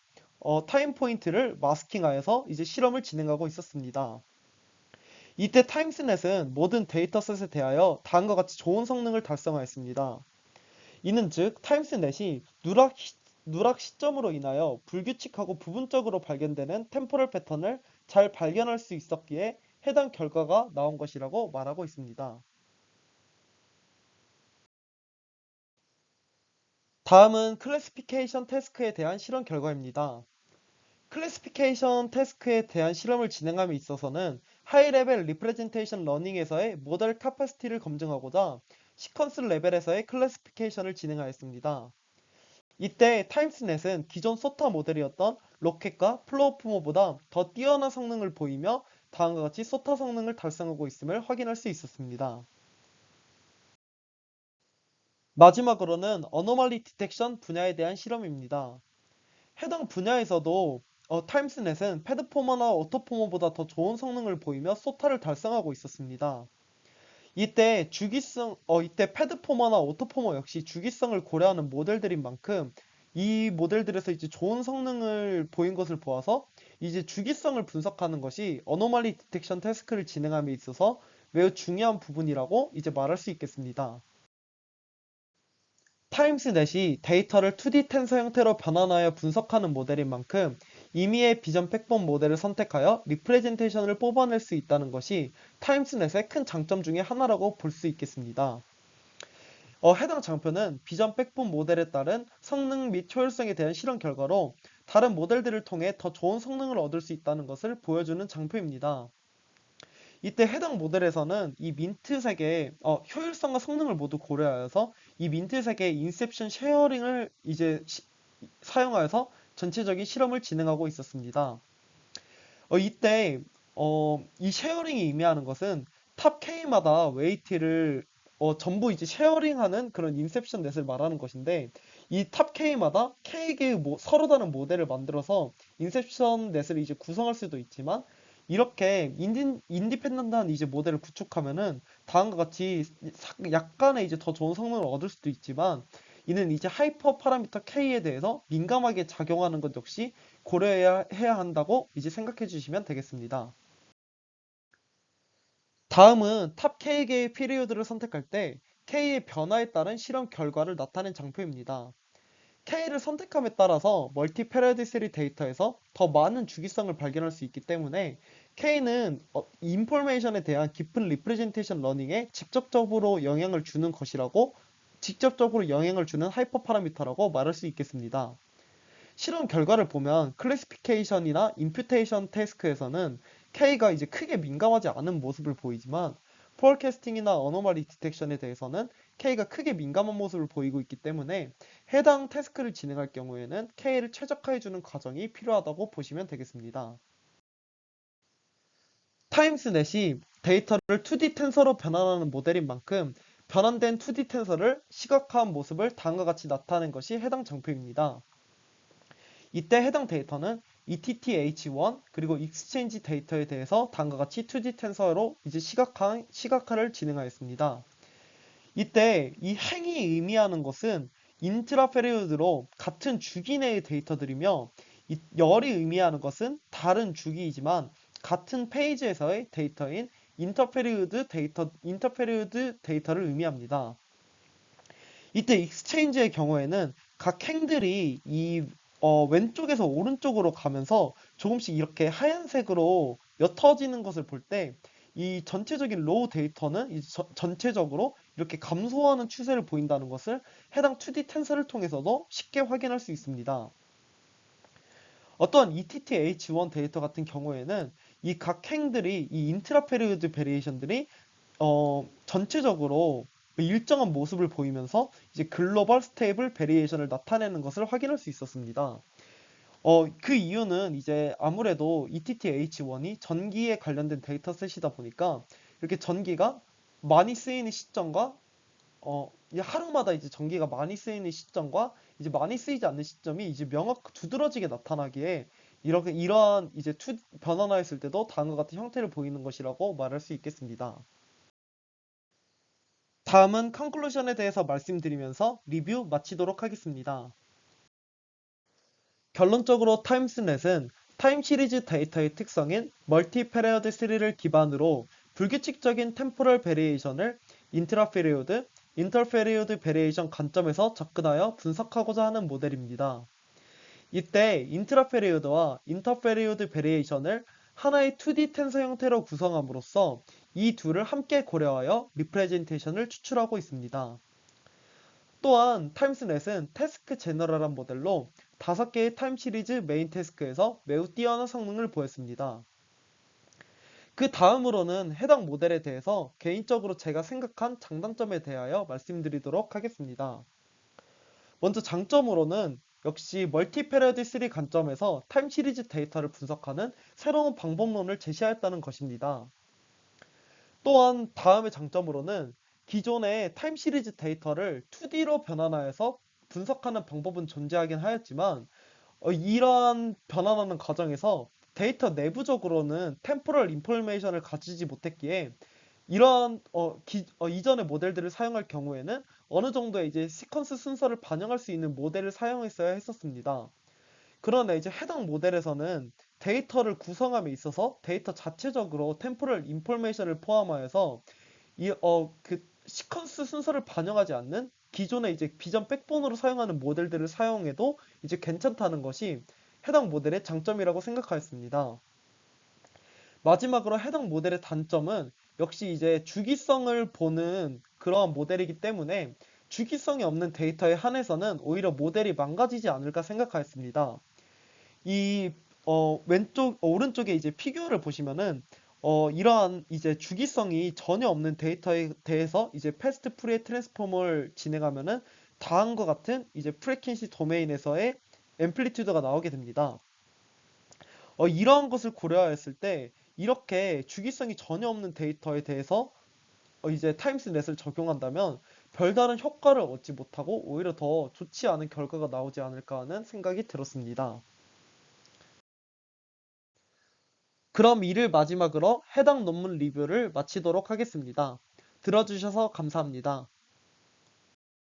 타임 포인트를 마스킹하여서 이제 실험을 진행하고 있었습니다. 이때 타임스넷은 모든 데이터셋에 대하여 다음과 같이 좋은 성능을 달성하였습니다. 이는 즉 타임스넷이 누락 시점으로 인하여 불규칙하고 부분적으로 발견되는 템포럴 패턴을 잘 발견할 수 있었기에 해당 결과가 나온 것이라고 말하고 있습니다. 다음은 클래시피케이션 태스크에 대한 실험 결과입니다. 클래시피케이션 태스크에 대한 실험을 진행함에 있어서는 하이 레벨 리프레젠테이션 러닝에서의 모델 카파시티를 검증하고자 시퀀스 레벨에서의 클래시피케이션을 진행하였습니다. 이때 타임스넷은 기존 소타 모델이었던 로켓과 플로우프모보다 더 뛰어난 성능을 보이며 다음과 같이 소타 성능을 달성하고 있음을 확인할 수 있었습니다. 마지막으로는 어노멀리 디텍션 분야에 대한 실험입니다. 해당 분야에서도 타임스넷은 패드포머나 오토포머보다 더 좋은 성능을 보이며 소타를 달성하고 있었습니다. 이때 패드포머나 오토포머 역시 주기성을 고려하는 모델들인 만큼 이 모델들에서 이제 좋은 성능을 보인 것을 보아서 이제 주기성을 분석하는 것이 어노멀리 디텍션 태스크를 진행함에 있어서 매우 중요한 부분이라고 이제 말할 수 있겠습니다. 타임스넷이 데이터를 2D 텐서 형태로 변환하여 분석하는 모델인 만큼 임의의 비전 백본 모델을 선택하여 리프레젠테이션을 뽑아낼 수 있다는 것이 타임스넷의 큰 장점 중에 하나라고 볼 수 있겠습니다. 해당 장표는 비전 백본 모델에 따른 성능 및 효율성에 대한 실험 결과로 다른 모델들을 통해 더 좋은 성능을 얻을 수 있다는 것을 보여주는 장표입니다. 이때 해당 모델에서는 이 민트색의 효율성과 성능을 모두 고려하여서 이 민트색의 인셉션 쉐어링을 이제 사용하여서 전체적인 실험을 진행하고 있었습니다. 이때 이 쉐어링이 의미하는 것은 탑 K마다 웨이트를 전부 이제 쉐어링하는 그런 인셉션 넷을 말하는 것인데 이 탑 K마다 K개의 서로 다른 모델을 만들어서 인셉션 넷을 이제 구성할 수도 있지만 이렇게 인디펜던트한 이제 모델을 구축하면은 다음과 같이 약간의 이제 더 좋은 성능을 얻을 수도 있지만 이는 이제 하이퍼 파라미터 K에 대해서 민감하게 작용하는 것 역시 고려해야 한다고 이제 생각해 주시면 되겠습니다. 다음은 탑 K개의 피리오드를 선택할 때 K의 변화에 따른 실험 결과를 나타낸 장표입니다. K를 선택함에 따라서 멀티 패러디스리 데이터에서 더 많은 주기성을 발견할 수 있기 때문에 K는 인포메이션에 대한 깊은 리프레젠테이션 러닝에 직접적으로 영향을 주는 하이퍼 파라미터라고 말할 수 있겠습니다. 실험 결과를 보면 클래시피케이션이나 임퓨테이션 태스크에서는 K가 이제 크게 민감하지 않은 모습을 보이지만 포얼캐스팅이나 어노멀리 디텍션에 대해서는 K가 크게 민감한 모습을 보이고 있기 때문에 해당 태스크를 진행할 경우에는 K를 최적화해주는 과정이 필요하다고 보시면 되겠습니다. 타임스넷이 데이터를 2D 텐서로 변환하는 모델인 만큼 변환된 2D 텐서를 시각화한 모습을 다음과 같이 나타낸 것이 해당 장표입니다. 이때 해당 데이터는 ETT-H1 그리고 익스체인지 데이터에 대해서 다음과 같이 2D 텐서로 이제 시각화를 진행하였습니다. 이때 이 행이 의미하는 것은 인트라페리오드로 같은 주기 내의 데이터들이며 이 열이 의미하는 것은 다른 주기이지만 같은 페이지에서의 데이터인 인터페리오드 데이터를 의미합니다. 이때 익스체인지의 경우에는 각 행들이 왼쪽에서 오른쪽으로 가면서 조금씩 이렇게 하얀색으로 옅어지는 것을 볼 때 이 전체적인 로우 데이터는 전체적으로 이렇게 감소하는 추세를 보인다는 것을 해당 2D 텐서를 통해서도 쉽게 확인할 수 있습니다. 어떠한 ETT-H1 데이터 같은 경우에는 이 각 행들이 이 인트라페리오드 베리에이션들이 전체적으로 일정한 모습을 보이면서 이제 글로벌 스테이블 베리에이션을 나타내는 것을 확인할 수 있었습니다. 그 이유는 이제 아무래도 ETT-H1이 전기에 관련된 데이터셋이다 보니까 이렇게 전기가 많이 쓰이는 시점과 이제 하루마다 이제 전기가 많이 쓰이는 시점과 이제 많이 쓰이지 않는 시점이 이제 두드러지게 나타나기에 이러한 이제 변환하였을 때도 다음과 같은 형태를 보이는 것이라고 말할 수 있겠습니다. 다음은 컨클루션에 대해서 말씀드리면서 리뷰 마치도록 하겠습니다. 결론적으로 타임스넷은 타임 시리즈 데이터의 특성인 멀티 페리어드 3를 기반으로 불규칙적인 템포럴 베리에이션을 인트라페리오드, 인터페리오드 베리에이션 관점에서 접근하여 분석하고자 하는 모델입니다. 이때 인트라페리오드와 인터페리오드 베리에이션을 하나의 2D 텐서 형태로 구성함으로써 이 둘을 함께 고려하여 리프레젠테이션을 추출하고 있습니다. 또한 타임스넷은 태스크 제너럴한 모델로 5개의 타임 시리즈 메인 태스크에서 매우 뛰어난 성능을 보였습니다. 그 다음으로는 해당 모델에 대해서 개인적으로 제가 생각한 장단점에 대하여 말씀드리도록 하겠습니다. 먼저 장점으로는 역시 멀티페리어드 3 관점에서 타임 시리즈 데이터를 분석하는 새로운 방법론을 제시하였다는 것입니다. 또한 다음의 장점으로는 기존의 타임 시리즈 데이터를 2D로 변환하여서 분석하는 방법은 존재하긴 하였지만 이러한 변환하는 과정에서 데이터 내부적으로는 템포럴 인포메이션을 가지지 못했기에 이러한 이전의 모델들을 사용할 경우에는 어느 정도의 이제 시퀀스 순서를 반영할 수 있는 모델을 사용했어야 했었습니다. 그러나 이제 해당 모델에서는 데이터를 구성함에 있어서 데이터 자체적으로 템포럴 인포메이션을 포함하여서 그 시퀀스 순서를 반영하지 않는 기존의 이제 비전 백본으로 사용하는 모델들을 사용해도 이제 괜찮다는 것이 해당 모델의 장점이라고 생각하였습니다. 마지막으로 해당 모델의 단점은 역시 이제 주기성을 보는 그러한 모델이기 때문에 주기성이 없는 데이터에 한해서는 오히려 모델이 망가지지 않을까 생각하였습니다. 이 오른쪽에 이제 피규어를 보시면은 이러한 이제 주기성이 전혀 없는 데이터에 대해서 이제 패스트 프리의 트랜스폼을 진행하면은 다음과 같은 이제 프리퀀시 도메인에서의 앰플리튜드가 나오게 됩니다. 이러한 것을 고려하였을 때 이렇게 주기성이 전혀 없는 데이터에 대해서 이제 타임스렛을 적용한다면 별다른 효과를 얻지 못하고 오히려 더 좋지 않은 결과가 나오지 않을까 하는 생각이 들었습니다. 그럼 이를 마지막으로 해당 논문 리뷰를 마치도록 하겠습니다. 들어주셔서 감사합니다.